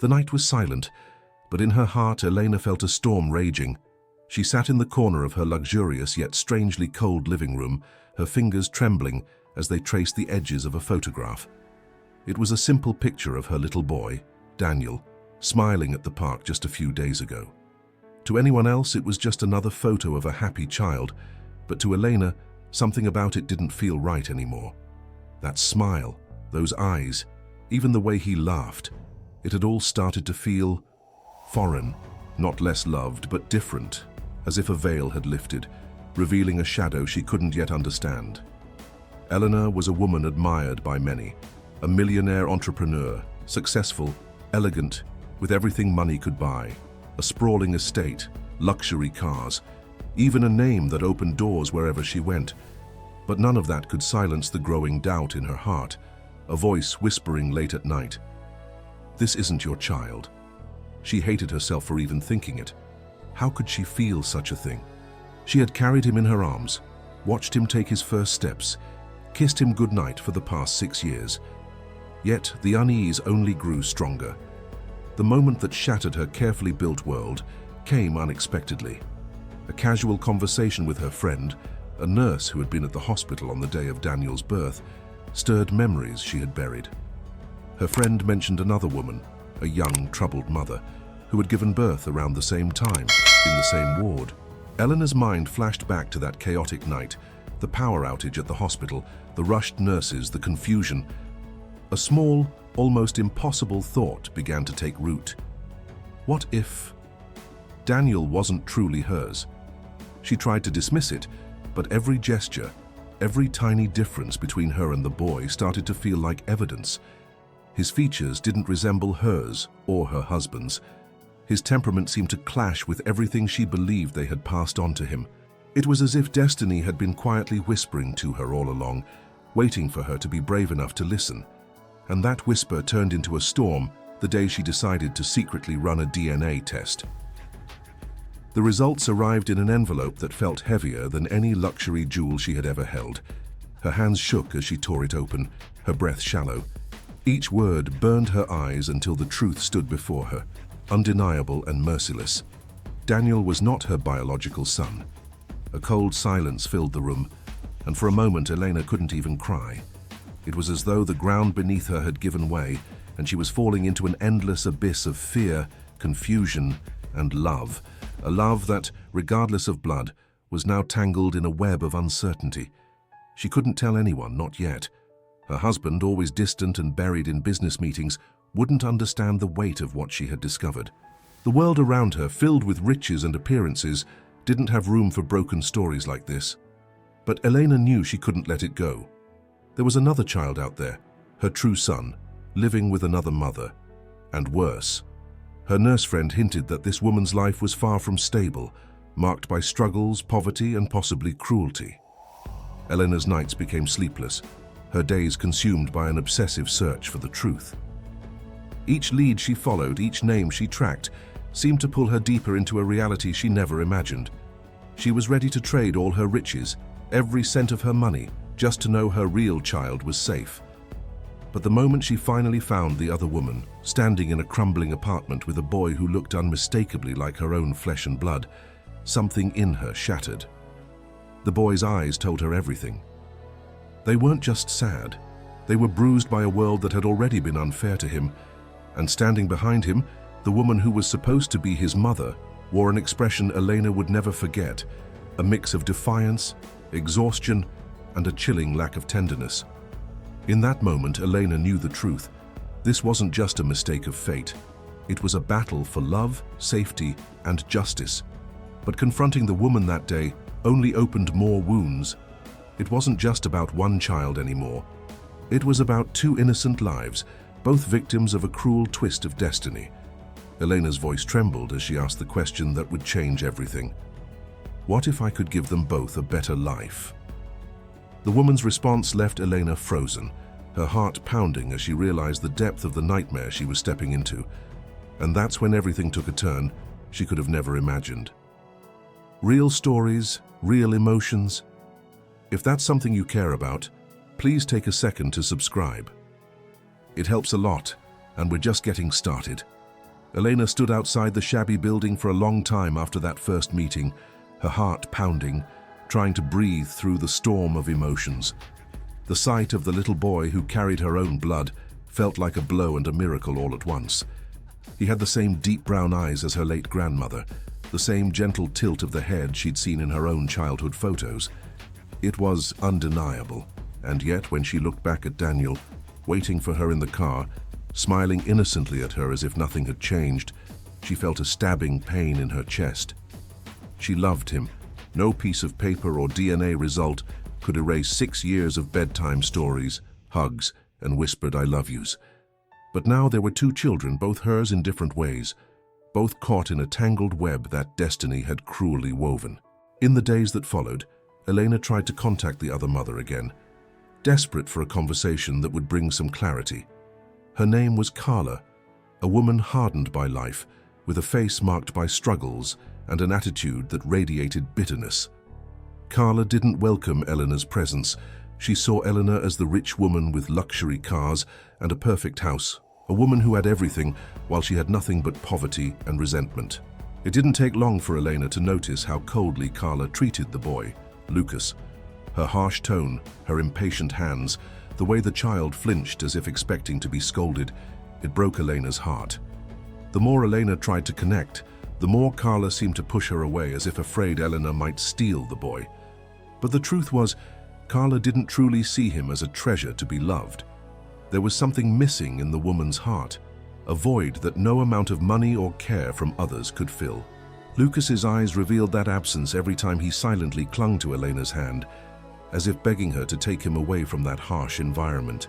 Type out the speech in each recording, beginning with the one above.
The night was silent, but in her heart Elena felt a storm raging. She sat in the corner of her luxurious yet strangely cold living room, her fingers trembling as they traced the edges of a photograph. It was a simple picture of her little boy, Daniel, smiling at the park just a few days ago. To anyone else, it was just another photo of a happy child, but to Elena, something about it didn't feel right anymore. That smile, those eyes, even the way he laughed, it had all started to feel foreign, not less loved, but different, as if a veil had lifted, revealing a shadow she couldn't yet understand. Eleanor was a woman admired by many, a millionaire entrepreneur, successful, elegant, with everything money could buy, a sprawling estate, luxury cars, even a name that opened doors wherever she went. But none of that could silence the growing doubt in her heart, a voice whispering late at night, "This isn't your child." She hated herself for even thinking it. How could she feel such a thing? She had carried him in her arms, watched him take his first steps, kissed him goodnight for the past 6 years. Yet the unease only grew stronger. The moment that shattered her carefully built world came unexpectedly. A casual conversation with her friend, a nurse who had been at the hospital on the day of Daniel's birth, stirred memories she had buried. Her friend mentioned another woman, a young, troubled mother, who had given birth around the same time, in the same ward. Eleanor's mind flashed back to that chaotic night, the power outage at the hospital, the rushed nurses, the confusion. A small, almost impossible thought began to take root. What if Daniel wasn't truly hers? She tried to dismiss it, but every gesture, every tiny difference between her and the boy started to feel like evidence. His features didn't resemble hers or her husband's. His temperament seemed to clash with everything she believed they had passed on to him. It was as if destiny had been quietly whispering to her all along, waiting for her to be brave enough to listen. And that whisper turned into a storm the day she decided to secretly run a DNA test. The results arrived in an envelope that felt heavier than any luxury jewel she had ever held. Her hands shook as she tore it open, her breath shallow. Each word burned her eyes until the truth stood before her, undeniable and merciless. Daniel was not her biological son. A cold silence filled the room, and for a moment Elena couldn't even cry. It was as though the ground beneath her had given way, and she was falling into an endless abyss of fear, confusion, and love. A love that, regardless of blood, was now tangled in a web of uncertainty. She couldn't tell anyone, not yet. Her husband, always distant and buried in business meetings, wouldn't understand the weight of what she had discovered. The world around her, filled with riches and appearances, didn't have room for broken stories like this. But Elena knew she couldn't let it go. There was another child out there, her true son, living with another mother. And worse. Her nurse friend hinted that this woman's life was far from stable, marked by struggles, poverty, and possibly cruelty. Elena's nights became sleepless, her days consumed by an obsessive search for the truth. Each lead she followed, each name she tracked, seemed to pull her deeper into a reality she never imagined. She was ready to trade all her riches, every cent of her money, just to know her real child was safe. But the moment she finally found the other woman, standing in a crumbling apartment with a boy who looked unmistakably like her own flesh and blood, something in her shattered. The boy's eyes told her everything. They weren't just sad. They were bruised by a world that had already been unfair to him, and standing behind him, the woman who was supposed to be his mother wore an expression Elena would never forget, a mix of defiance, exhaustion, and a chilling lack of tenderness. In that moment, Elena knew the truth. This wasn't just a mistake of fate. It was a battle for love, safety, and justice. But confronting the woman that day only opened more wounds. It wasn't just about one child anymore. It was about two innocent lives, both victims of a cruel twist of destiny. Elena's voice trembled as she asked the question that would change everything. What if I could give them both a better life? The woman's response left Elena frozen, her heart pounding as she realized the depth of the nightmare she was stepping into. And that's when everything took a turn she could have never imagined. Real stories, real emotions. If that's something you care about, please take a second to subscribe. It helps a lot, and we're just getting started. Elena stood outside the shabby building for a long time after that first meeting, her heart pounding, trying to breathe through the storm of emotions. The sight of the little boy who carried her own blood felt like a blow and a miracle all at once. He had the same deep brown eyes as her late grandmother, the same gentle tilt of the head she'd seen in her own childhood photos. It was undeniable, and yet when she looked back at Daniel, waiting for her in the car, smiling innocently at her as if nothing had changed, she felt a stabbing pain in her chest. She loved him. No piece of paper or DNA result could erase 6 years of bedtime stories, hugs, and whispered "I love yous." But now there were 2 children, both hers in different ways, both caught in a tangled web that destiny had cruelly woven. In the days that followed, Elena tried to contact the other mother again, desperate for a conversation that would bring some clarity. Her name was Carla, a woman hardened by life, with a face marked by struggles and an attitude that radiated bitterness. Carla didn't welcome Eleanor's presence. She saw Eleanor as the rich woman with luxury cars and a perfect house, a woman who had everything while she had nothing but poverty and resentment. It didn't take long for Elena to notice how coldly Carla treated the boy, Lucas. Her harsh tone, her impatient hands, the way the child flinched as if expecting to be scolded, it broke Elena's heart. The more Elena tried to connect, the more Carla seemed to push her away as if afraid Eleanor might steal the boy. But the truth was, Carla didn't truly see him as a treasure to be loved. There was something missing in the woman's heart, a void that no amount of money or care from others could fill. Lucas's eyes revealed that absence every time he silently clung to Elena's hand, as if begging her to take him away from that harsh environment.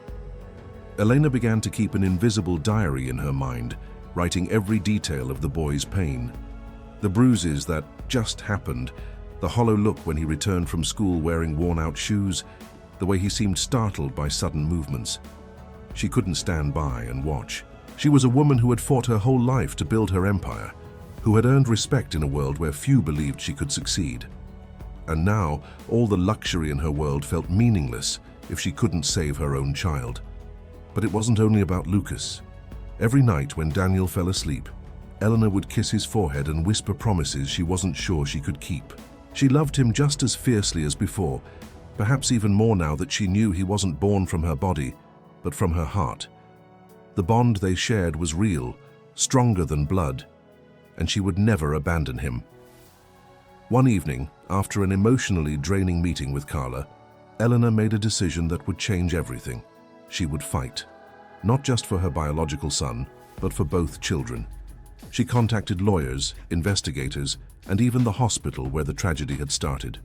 Elena began to keep an invisible diary in her mind, writing every detail of the boy's pain. The bruises that just happened, the hollow look when he returned from school wearing worn-out shoes, the way he seemed startled by sudden movements. She couldn't stand by and watch. She was a woman who had fought her whole life to build her empire, who had earned respect in a world where few believed she could succeed. And now, all the luxury in her world felt meaningless if she couldn't save her own child. But it wasn't only about Lucas. Every night when Daniel fell asleep, Eleanor would kiss his forehead and whisper promises she wasn't sure she could keep. She loved him just as fiercely as before, perhaps even more now that she knew he wasn't born from her body, but from her heart. The bond they shared was real, stronger than blood, and she would never abandon him. One evening, after an emotionally draining meeting with Carla, Eleanor made a decision that would change everything. She would fight, not just for her biological son, but for both children. She contacted lawyers, investigators, and even the hospital where the tragedy had started.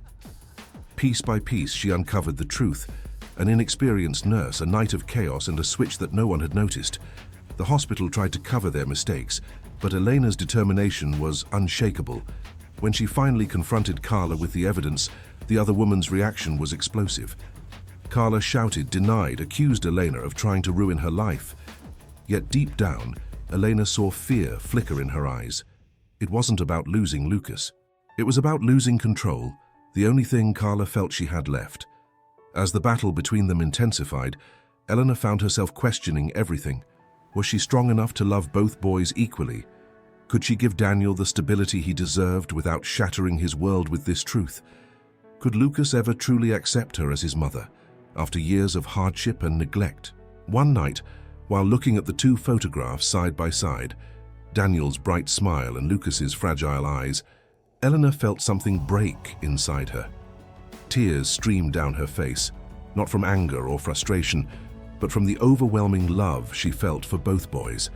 Piece by piece, she uncovered the truth. An inexperienced nurse, a night of chaos, and a switch that no one had noticed. The hospital tried to cover their mistakes, but Elena's determination was unshakable. When she finally confronted Carla with the evidence, the other woman's reaction was explosive. Carla shouted, denied, accused Elena of trying to ruin her life. Yet deep down, Elena saw fear flicker in her eyes. It wasn't about losing Lucas. It was about losing control, the only thing Carla felt she had left. As the battle between them intensified, Eleanor found herself questioning everything. Was she strong enough to love both boys equally? Could she give Daniel the stability he deserved without shattering his world with this truth? Could Lucas ever truly accept her as his mother, after years of hardship and neglect? One night, while looking at the 2 photographs side by side, Daniel's bright smile and Lucas's fragile eyes, Eleanor felt something break inside her. Tears streamed down her face, not from anger or frustration, but from the overwhelming love she felt for both boys.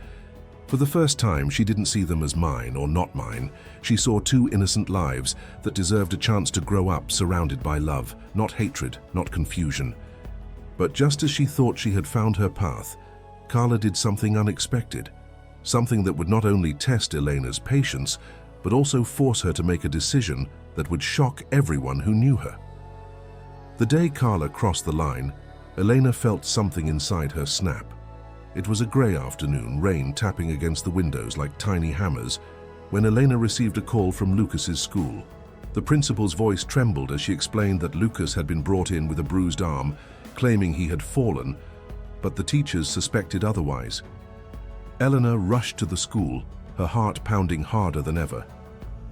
For the first time, she didn't see them as mine or not mine. She saw 2 innocent lives that deserved a chance to grow up surrounded by love, not hatred, not confusion. But just as she thought she had found her path, Carla did something unexpected, something that would not only test Elena's patience, but also force her to make a decision that would shock everyone who knew her. The day Carla crossed the line, Elena felt something inside her snap. It was a grey afternoon, rain tapping against the windows like tiny hammers, when Elena received a call from Lucas's school. The principal's voice trembled as she explained that Lucas had been brought in with a bruised arm, claiming he had fallen, but the teachers suspected otherwise. Eleanor rushed to the school, her heart pounding harder than ever.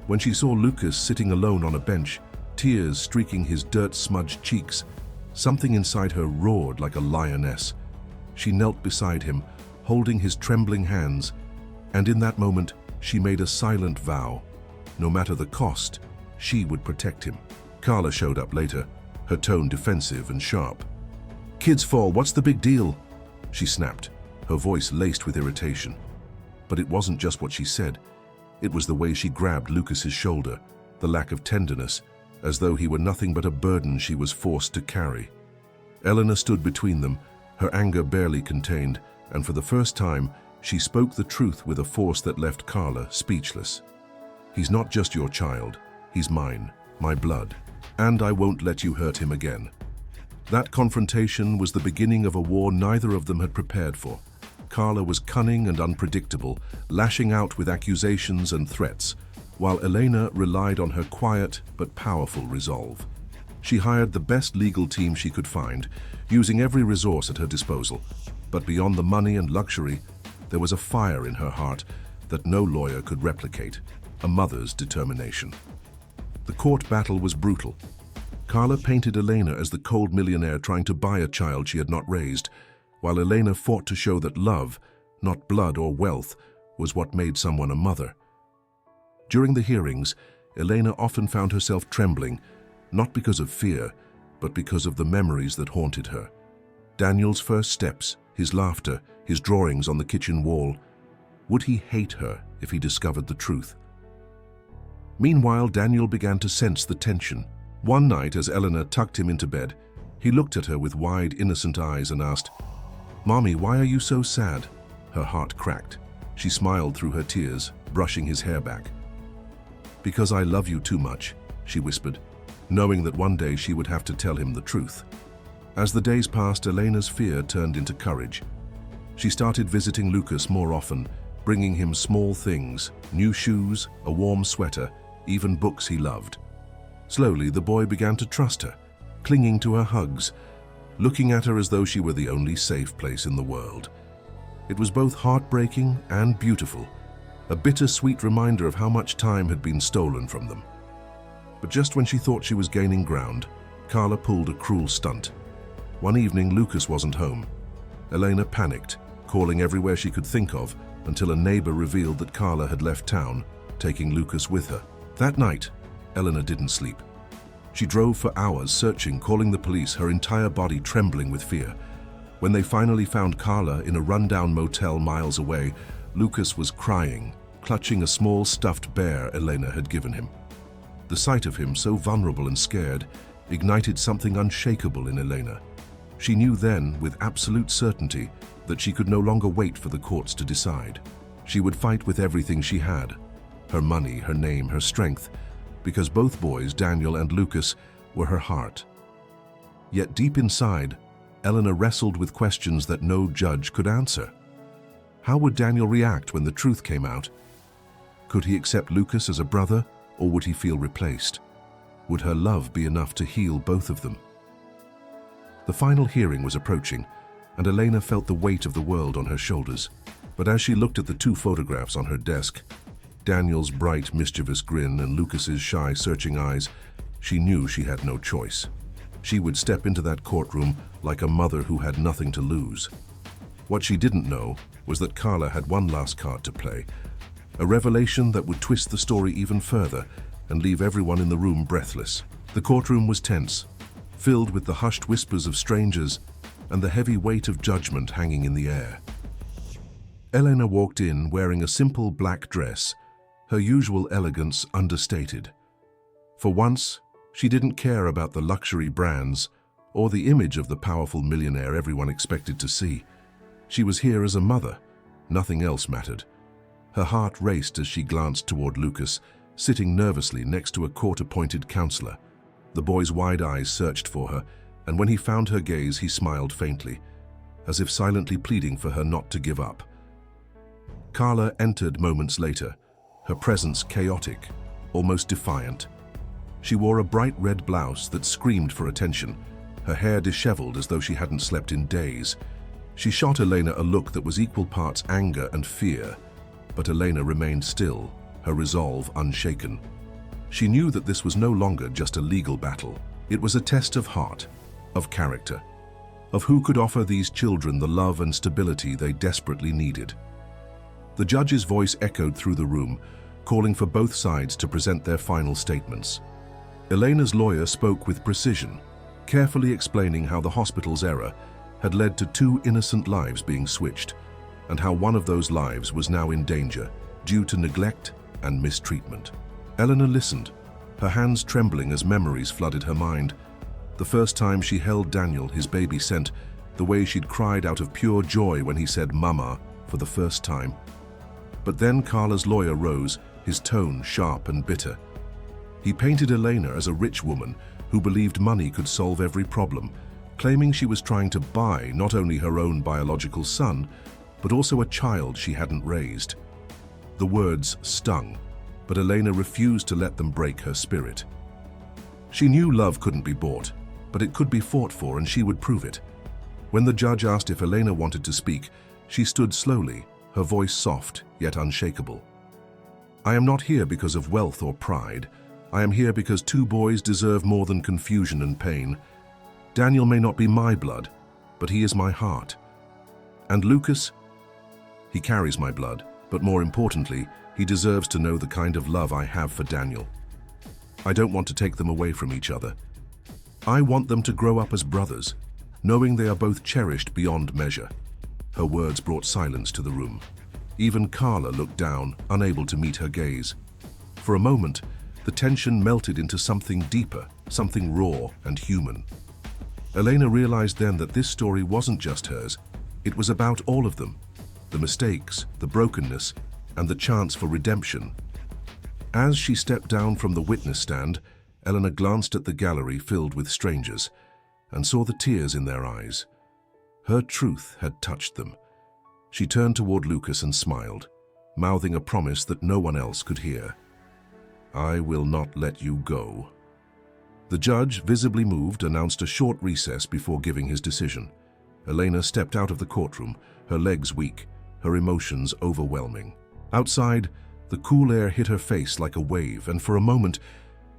When she saw Lucas sitting alone on a bench, tears streaking his dirt-smudged cheeks, something inside her roared like a lioness. She knelt beside him, holding his trembling hands, and in that moment she made a silent vow. No matter the cost, she would protect him. Carla showed up later, her tone defensive and sharp. "Kids fall, what's the big deal?" she snapped, her voice laced with irritation. But it wasn't just what she said. It was the way she grabbed Lucas's shoulder, the lack of tenderness, as though he were nothing but a burden she was forced to carry. Elena stood between them, her anger barely contained, and for the first time, she spoke the truth with a force that left Carla speechless. "He's not just your child. He's mine, my blood, and I won't let you hurt him again." That confrontation was the beginning of a war neither of them had prepared for. Carla was cunning and unpredictable, lashing out with accusations and threats, while Elena relied on her quiet but powerful resolve. She hired the best legal team she could find, using every resource at her disposal. But beyond the money and luxury, there was a fire in her heart that no lawyer could replicate, a mother's determination. The court battle was brutal. Carla painted Elena as the cold millionaire trying to buy a child she had not raised, while Elena fought to show that love, not blood or wealth, was what made someone a mother. During the hearings, Elena often found herself trembling, not because of fear, but because of the memories that haunted her. Daniel's first steps, his laughter, his drawings on the kitchen wall. Would he hate her if he discovered the truth? Meanwhile, Daniel began to sense the tension. One night, as Elena tucked him into bed, he looked at her with wide, innocent eyes and asked, "Mommy, why are you so sad?" Her heart cracked. She smiled through her tears, brushing his hair back. "Because I love you too much," she whispered, knowing that one day she would have to tell him the truth. As the days passed, Elena's fear turned into courage. She started visiting Lucas more often, bringing him small things, new shoes, a warm sweater, even books he loved. Slowly, the boy began to trust her, clinging to her hugs, looking at her as though she were the only safe place in the world. It was both heartbreaking and beautiful, a bittersweet reminder of how much time had been stolen from them. But just when she thought she was gaining ground, Carla pulled a cruel stunt. One evening, Lucas wasn't home. Elena panicked, calling everywhere she could think of, until a neighbor revealed that Carla had left town, taking Lucas with her. That night, Elena didn't sleep. She drove for hours, searching, calling the police, her entire body trembling with fear. When they finally found Carla in a rundown motel miles away, Lucas was crying, clutching a small stuffed bear Elena had given him. The sight of him, so vulnerable and scared, ignited something unshakable in Elena. She knew then, with absolute certainty, that she could no longer wait for the courts to decide. She would fight with everything she had, her money, her name, her strength, because both boys, Daniel and Lucas, were her heart. Yet deep inside, Elena wrestled with questions that no judge could answer. How would Daniel react when the truth came out? Could he accept Lucas as a brother, or would he feel replaced? Would her love be enough to heal both of them? The final hearing was approaching, and Elena felt the weight of the world on her shoulders. But as she looked at the two photographs on her desk, Daniel's bright, mischievous grin and Lucas's shy, searching eyes, she knew she had no choice. She would step into that courtroom like a mother who had nothing to lose. What she didn't know was that Carla had one last card to play, a revelation that would twist the story even further and leave everyone in the room breathless. The courtroom was tense, filled with the hushed whispers of strangers and the heavy weight of judgment hanging in the air. Elena walked in wearing a simple black dress, her usual elegance understated. For once, she didn't care about the luxury brands or the image of the powerful millionaire everyone expected to see. She was here as a mother. Nothing else mattered. Her heart raced as she glanced toward Lucas, sitting nervously next to a court-appointed counselor. The boy's wide eyes searched for her, and when he found her gaze, he smiled faintly, as if silently pleading for her not to give up. Carla entered moments later, her presence chaotic, almost defiant. She wore a bright red blouse that screamed for attention, her hair disheveled as though she hadn't slept in days. She shot Elena a look that was equal parts anger and fear, But Elena remained still, her resolve unshaken. She knew that this was no longer just a legal battle. It was a test of heart, of character, of who could offer these children the love and stability they desperately needed. The judge's voice echoed through the room, calling for both sides to present their final statements. Elena's lawyer spoke with precision, carefully explaining how the hospital's error had led to 2 innocent lives being switched, and how one of those lives was now in danger due to neglect and mistreatment. Elena listened, her hands trembling as memories flooded her mind. The first time she held Daniel, his baby scent, the way she'd cried out of pure joy when he said "Mama" for the first time. But then Carla's lawyer rose, his tone sharp and bitter. He painted Elena as a rich woman who believed money could solve every problem, claiming she was trying to buy not only her own biological son, but also a child she hadn't raised. The words stung, but Elena refused to let them break her spirit. She knew love couldn't be bought, but it could be fought for, and she would prove it. When the judge asked if Elena wanted to speak, she stood slowly, her voice soft yet unshakable. "I am not here because of wealth or pride. I am here because 2 boys deserve more than confusion and pain. Daniel may not be my blood, but he is my heart. And Lucas, he carries my blood, but more importantly, he deserves to know the kind of love I have for Daniel. I don't want to take them away from each other. I want them to grow up as brothers, knowing they are both cherished beyond measure." Her words brought silence to the room. Even Carla looked down, unable to meet her gaze. For a moment, the tension melted into something deeper, something raw and human. Elena realized then that this story wasn't just hers. It was about all of them. The mistakes, the brokenness, and the chance for redemption. As she stepped down from the witness stand, Elena glanced at the gallery filled with strangers and saw the tears in their eyes. Her truth had touched them. She turned toward Lucas and smiled, mouthing a promise that no one else could hear. "I will not let you go." The judge, visibly moved, announced a short recess before giving his decision. Elena stepped out of the courtroom, her legs weak, her emotions overwhelming. Outside, the cool air hit her face like a wave, and for a moment,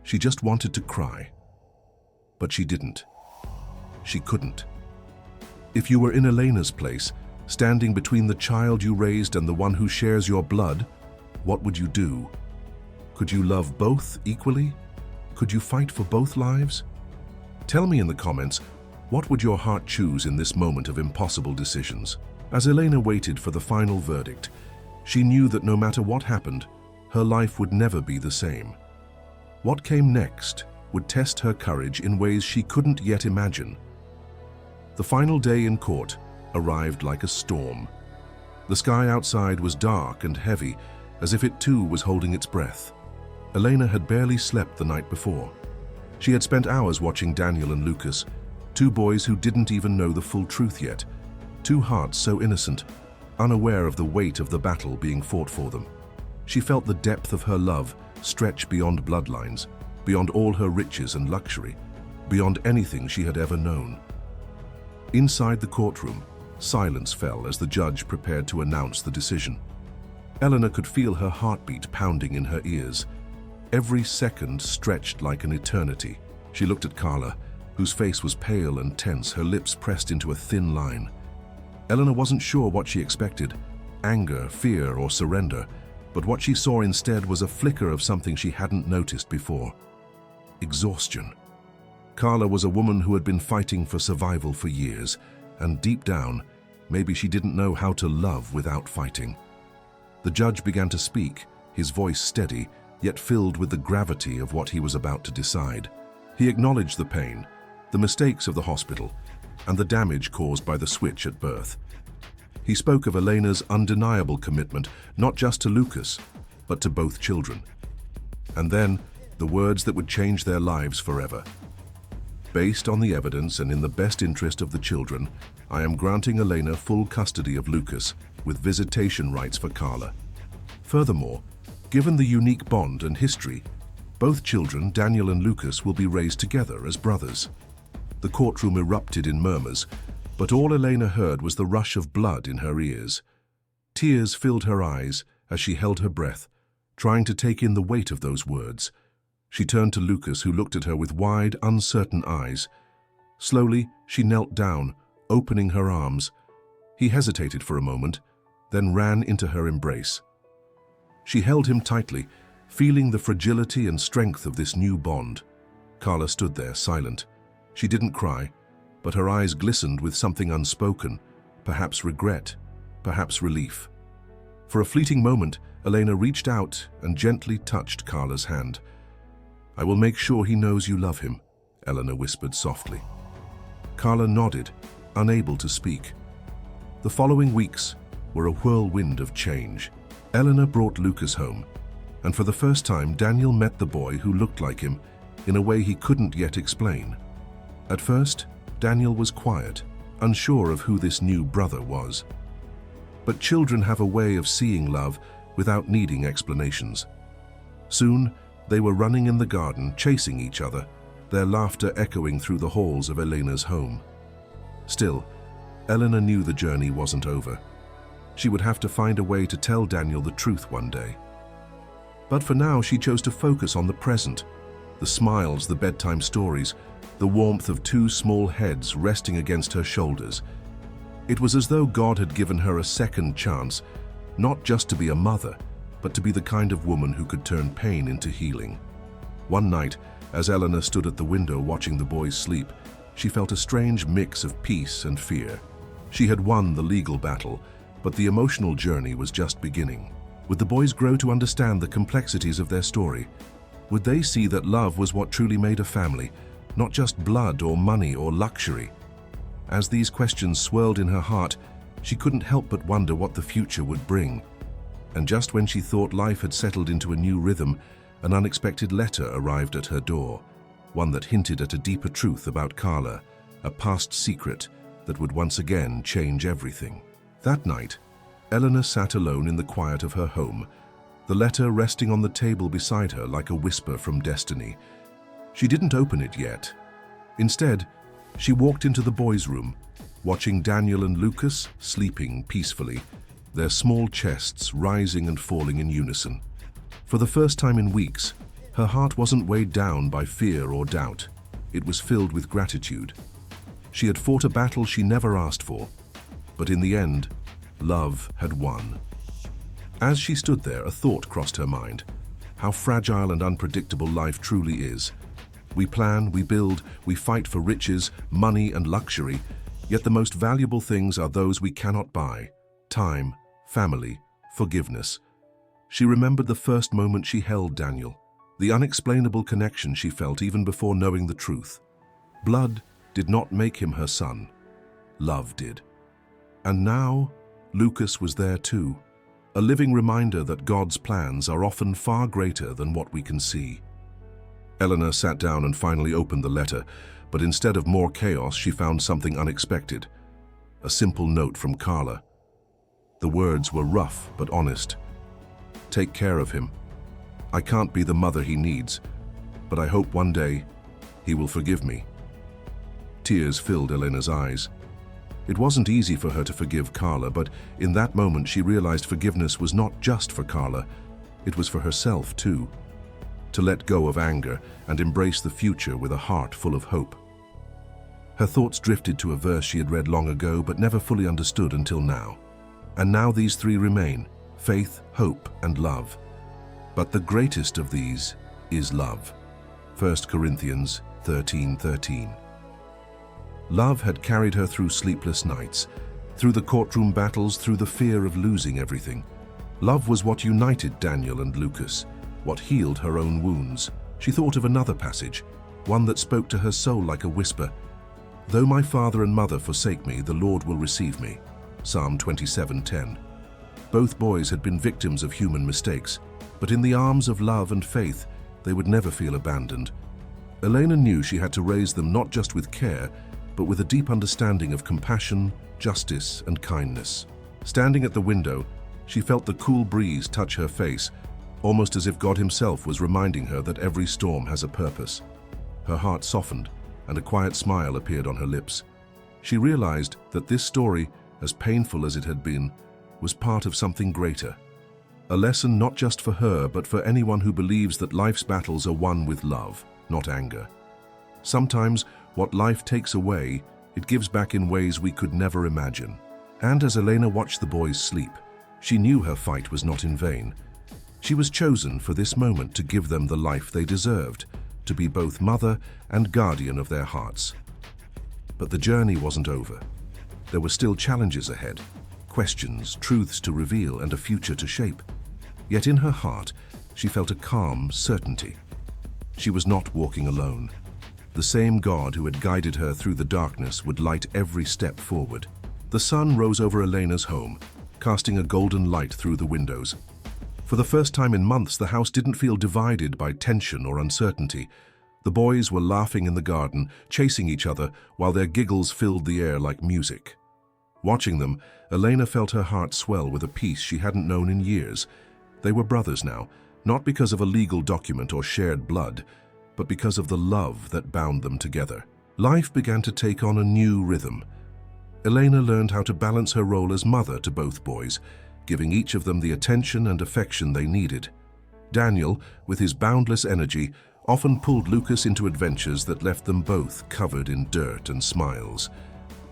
she just wanted to cry. But she didn't. She couldn't. If you were in Elena's place, standing between the child you raised and the one who shares your blood, what would you do? Could you love both equally? Could you fight for both lives? Tell me in the comments, what would your heart choose in this moment of impossible decisions? As Elena waited for the final verdict, she knew that no matter what happened, her life would never be the same. What came next would test her courage in ways she couldn't yet imagine. The final day in court arrived like a storm. The sky outside was dark and heavy, as if it too was holding its breath. Elena had barely slept the night before. She had spent hours watching Daniel and Lucas, 2 boys who didn't even know the full truth yet, 2 hearts so innocent, unaware of the weight of the battle being fought for them. She felt the depth of her love stretch beyond bloodlines, beyond all her riches and luxury, beyond anything she had ever known. Inside the courtroom, silence fell as the judge prepared to announce the decision. Elena could feel her heartbeat pounding in her ears. Every second stretched like an eternity. She looked at Carla, whose face was pale and tense, her lips pressed into a thin line. Elena wasn't sure what she expected, anger, fear, or surrender, but what she saw instead was a flicker of something she hadn't noticed before. Exhaustion. Carla was a woman who had been fighting for survival for years, and deep down, maybe she didn't know how to love without fighting. The judge began to speak, his voice steady, yet filled with the gravity of what he was about to decide. He acknowledged the pain, the mistakes of the hospital, and the damage caused by the switch at birth. He spoke of Elena's undeniable commitment, not just to Lucas, but to both children. And then, the words that would change their lives forever. Based on the evidence and in the best interest of the children, I am granting Elena full custody of Lucas, with visitation rights for Carla. Furthermore, given the unique bond and history, both children, Daniel and Lucas, will be raised together as brothers. The courtroom erupted in murmurs, but all Elena heard was the rush of blood in her ears. Tears filled her eyes as she held her breath, trying to take in the weight of those words. She turned to Lucas, who looked at her with wide, uncertain eyes. Slowly, she knelt down, opening her arms. He hesitated for a moment, then ran into her embrace. She held him tightly, feeling the fragility and strength of this new bond. Carla stood there, silent. She didn't cry, but her eyes glistened with something unspoken, perhaps regret, perhaps relief. For a fleeting moment, Elena reached out and gently touched Carla's hand. "I will make sure he knows you love him," Elena whispered softly. Carla nodded, unable to speak. The following weeks were a whirlwind of change. Elena brought Lucas home, and for the first time Daniel met the boy who looked like him in a way he couldn't yet explain. At first, Daniel was quiet, unsure of who this new brother was. But children have a way of seeing love without needing explanations. Soon, they were running in the garden, chasing each other, their laughter echoing through the halls of Elena's home. Still, Elena knew the journey wasn't over. She would have to find a way to tell Daniel the truth one day. But for now, she chose to focus on the present, the smiles, the bedtime stories, the warmth of two small heads resting against her shoulders. It was as though God had given her a second chance, not just to be a mother, but to be the kind of woman who could turn pain into healing. One night, as Elena stood at the window watching the boys sleep, she felt a strange mix of peace and fear. She had won the legal battle, but the emotional journey was just beginning. Would the boys grow to understand the complexities of their story? Would they see that love was what truly made a family, not just blood or money or luxury? As these questions swirled in her heart, she couldn't help but wonder what the future would bring. And just when she thought life had settled into a new rhythm, an unexpected letter arrived at her door, one that hinted at a deeper truth about Carla, a past secret that would once again change everything. That night, Elena sat alone in the quiet of her home, the letter resting on the table beside her like a whisper from destiny. She didn't open it yet. Instead, she walked into the boys' room, watching Daniel and Lucas sleeping peacefully, their small chests rising and falling in unison. For the first time in weeks, her heart wasn't weighed down by fear or doubt. It was filled with gratitude. She had fought a battle she never asked for, but in the end, love had won. As she stood there, a thought crossed her mind. How fragile and unpredictable life truly is. We plan, we build, we fight for riches, money, and luxury, yet the most valuable things are those we cannot buy: time, family, forgiveness. She remembered the first moment she held Daniel, the unexplainable connection she felt even before knowing the truth. Blood did not make him her son. Love did. And now, Lucas was there too, a living reminder that God's plans are often far greater than what we can see. Elena sat down and finally opened the letter, but instead of more chaos, she found something unexpected. A simple note from Carla. The words were rough but honest. "Take care of him. I can't be the mother he needs, but I hope one day he will forgive me." Tears filled Elena's eyes. It wasn't easy for her to forgive Carla, but in that moment she realized forgiveness was not just for Carla, it was for herself too. To let go of anger and embrace the future with a heart full of hope. Her thoughts drifted to a verse she had read long ago but never fully understood until now. And now these three remain: faith, hope, and love. But the greatest of these is love. 1 Corinthians 13:13. Love had carried her through sleepless nights, through the courtroom battles, through the fear of losing everything. Love was what united Daniel and Lucas, what healed her own wounds. She thought of another passage, one that spoke to her soul like a whisper. "Though my father and mother forsake me, the Lord will receive me." Psalm 27:10. Both boys had been victims of human mistakes, but in the arms of love and faith, they would never feel abandoned. Elena knew she had to raise them not just with care, but with a deep understanding of compassion, justice, and kindness. Standing at the window, she felt the cool breeze touch her face, almost as if God himself was reminding her that every storm has a purpose. Her heart softened, and a quiet smile appeared on her lips. She realized that this story, as painful as it had been, was part of something greater. A lesson not just for her, but for anyone who believes that life's battles are won with love, not anger. Sometimes, what life takes away, it gives back in ways we could never imagine. And as Elena watched the boys sleep, she knew her fight was not in vain. She was chosen for this moment to give them the life they deserved, to be both mother and guardian of their hearts. But the journey wasn't over. There were still challenges ahead, questions, truths to reveal, and a future to shape. Yet in her heart, she felt a calm certainty. She was not walking alone. The same God who had guided her through the darkness would light every step forward. The sun rose over Elena's home, casting a golden light through the windows. For the first time in months, the house didn't feel divided by tension or uncertainty. The boys were laughing in the garden, chasing each other, while their giggles filled the air like music. Watching them, Elena felt her heart swell with a peace she hadn't known in years. They were brothers now, not because of a legal document or shared blood, but because of the love that bound them together. Life began to take on a new rhythm. Elena learned how to balance her role as mother to both boys, giving each of them the attention and affection they needed. Daniel, with his boundless energy, often pulled Lucas into adventures that left them both covered in dirt and smiles.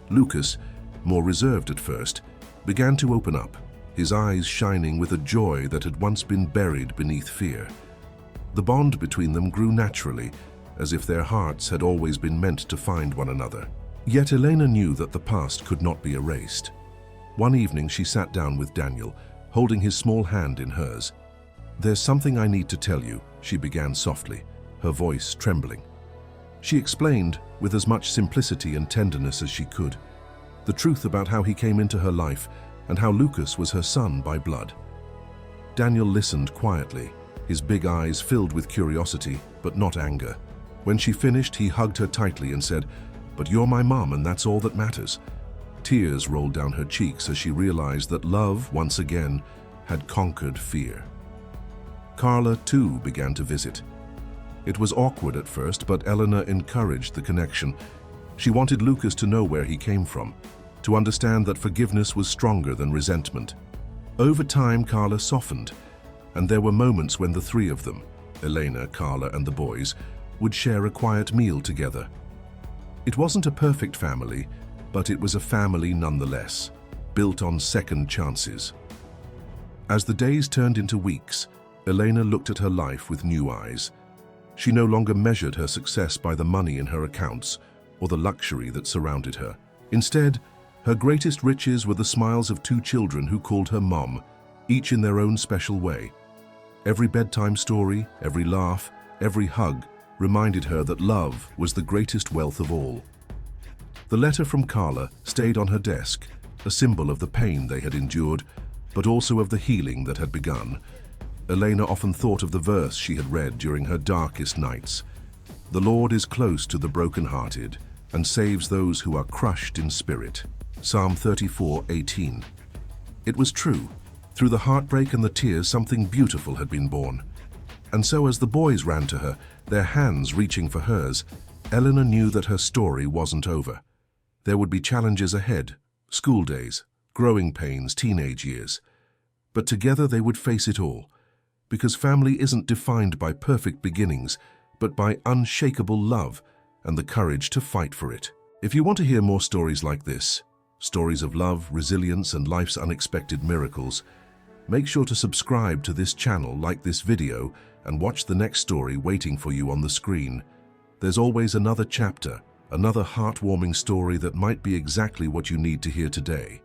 Lucas, more reserved at first, began to open up, his eyes shining with a joy that had once been buried beneath fear. The bond between them grew naturally, as if their hearts had always been meant to find one another. Yet Elena knew that the past could not be erased. One evening she sat down with Daniel, holding his small hand in hers. "There's something I need to tell you," she began softly, her voice trembling. She explained, with as much simplicity and tenderness as she could, the truth about how he came into her life and how Lucas was her son by blood. Daniel listened quietly, his big eyes filled with curiosity, but not anger. When she finished, he hugged her tightly and said, "But you're my mom, and that's all that matters." Tears rolled down her cheeks as she realized that love, once again, had conquered fear. Carla, too, began to visit. It was awkward at first, but Elena encouraged the connection. She wanted Lucas to know where he came from, to understand that forgiveness was stronger than resentment. Over time, Carla softened, and there were moments when the three of them, Elena, Carla, and the boys, would share a quiet meal together. It wasn't a perfect family, but it was a family nonetheless, built on second chances. As the days turned into weeks, Elena looked at her life with new eyes. She no longer measured her success by the money in her accounts or the luxury that surrounded her. Instead, her greatest riches were the smiles of two children who called her Mom, each in their own special way. Every bedtime story, every laugh, every hug reminded her that love was the greatest wealth of all. The letter from Carla stayed on her desk, a symbol of the pain they had endured, but also of the healing that had begun. Elena often thought of the verse she had read during her darkest nights. "The Lord is close to the brokenhearted and saves those who are crushed in spirit." Psalm 34:18. It was true. Through the heartbreak and the tears, something beautiful had been born. And so as the boys ran to her, their hands reaching for hers, Elena knew that her story wasn't over. There would be challenges ahead, school days, growing pains, teenage years. But together they would face it all, because family isn't defined by perfect beginnings, but by unshakable love and the courage to fight for it. If you want to hear more stories like this, stories of love, resilience, and life's unexpected miracles, make sure to subscribe to this channel, like this video, and watch the next story waiting for you on the screen. There's always another chapter, another heartwarming story that might be exactly what you need to hear today.